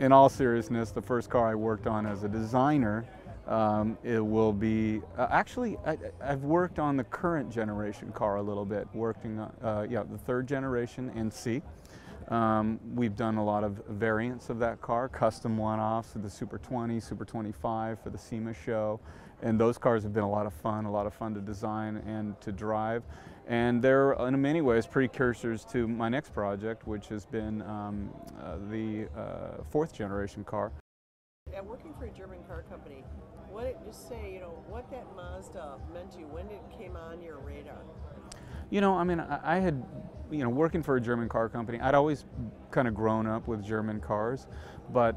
in all seriousness, the first car I worked on as a designer, it will be, I've worked on the current generation car a little bit, working on, the third generation NC. We've done a lot of variants of that car, custom one-offs of the Super 20, Super 25 for the SEMA show. And those cars have been a lot of fun to design and to drive. And they're, in many ways, precursors to my next project, which has been the fourth generation car. And working for a German car company, just say, what that Mazda meant to you, when it came on your radar? I mean, I had, working for a German car company, I'd always kind of grown up with German cars, but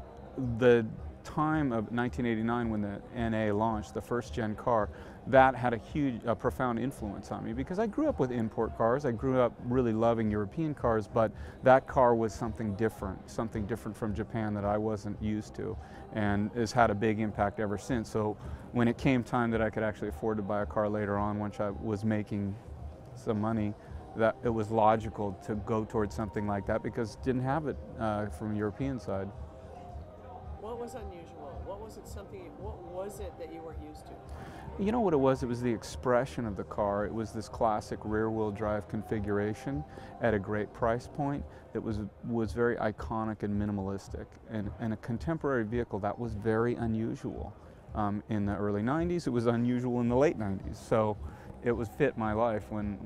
the time of 1989 when the NA launched, the first gen car, that had a profound influence on me because I grew up with import cars. I grew up really loving European cars, but that car was something different from Japan that I wasn't used to, and has had a big impact ever since. So when it came time that I could actually afford to buy a car later on, once I was making some money, that it was logical to go towards something like that because it didn't have it from the European side. What was unusual? What was it that you weren't used to? You know what it was? It was the expression of the car. It was this classic rear-wheel drive configuration at a great price point that was very iconic and minimalistic. And a contemporary vehicle that was very unusual. In the early 90s, it was unusual in the late 90s. So it was fit my life when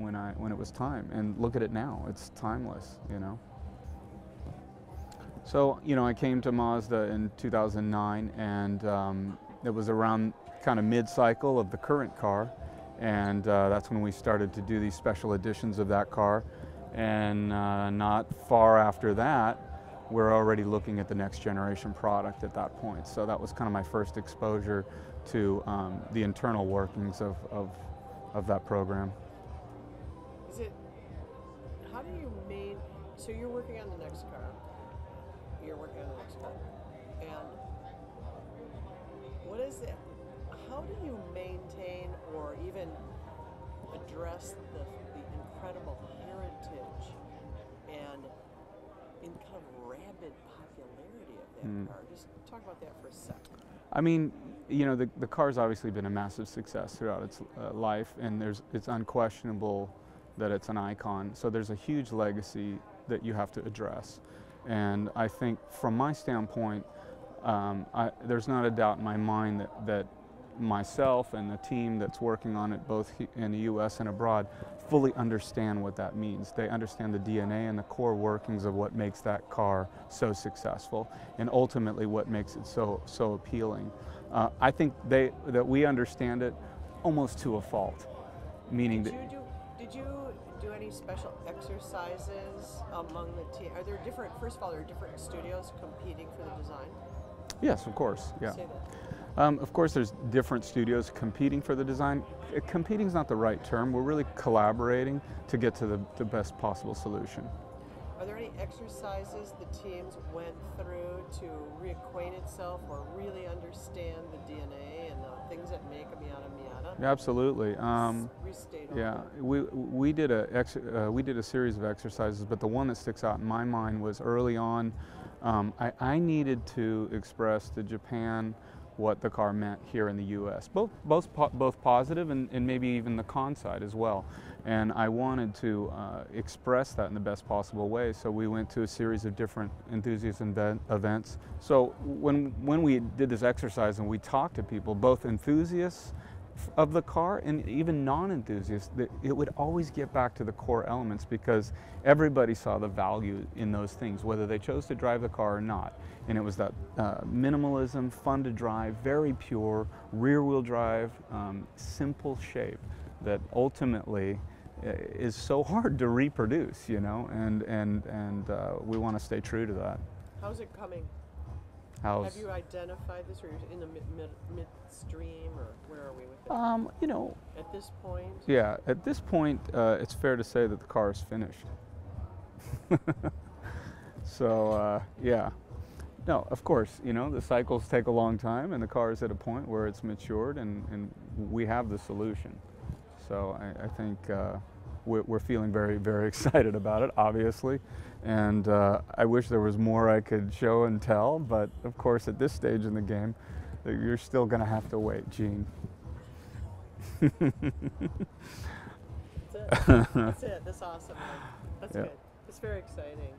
it was time. And look at it now, it's timeless, So, I came to Mazda in 2009, and it was around kind of mid-cycle of the current car, and that's when we started to do these special editions of that car. And not far after that, we're already looking at the next generation product at that point. So that was kind of my first exposure to the internal workings of that program. So you're working on the next car. And what is it? How do you maintain or even address the incredible heritage and in kind of rabid popularity of that car? Just talk about that for a second. I mean, the car's obviously been a massive success throughout its life, and it's unquestionable that it's an icon. So there's a huge legacy that you have to address. And I think from my standpoint, there's not a doubt in my mind that myself and the team that's working on it both in the U.S. and abroad fully understand what that means. They understand the DNA and the core workings of what makes that car so successful and ultimately what makes it so appealing. I think that we understand it almost to a fault, meaning Did you do any special exercises among the team? Are there different studios competing for the design? Yes, of course, yeah. Say that. Of course, there's different studios competing for the design. Competing is not the right term. We're really collaborating to get to the best possible solution. Are there any exercises the teams went through to reacquaint itself or really understand the DNA and the things that make a Miata? Absolutely. Restate. Yeah, we did a series of exercises, but the one that sticks out in my mind was early on. I needed to express to Japan what the car meant here in the U.S., both positive and maybe even the con side as well. And I wanted to express that in the best possible way, so we went to a series of different enthusiast events. So when we did this exercise and we talked to people, both enthusiasts of the car and even non-enthusiasts, it would always get back to the core elements because everybody saw the value in those things, whether they chose to drive the car or not. And it was that minimalism, fun to drive, very pure, rear-wheel drive, simple shape that ultimately is so hard to reproduce, and we want to stay true to that. How's it coming? Have you identified this, or you're in the midstream, or where are we with it? At this point? Yeah, at this point, it's fair to say that the car is finished. So, yeah. No, of course, the cycles take a long time, and the car is at a point where it's matured, and we have the solution. So I think, we're feeling very, very excited about it, obviously. And I wish there was more I could show and tell, but of course at this stage in the game, you're still going to have to wait, Gene. That's it. That's it. That's awesome. That's Yeah. good. It's very exciting.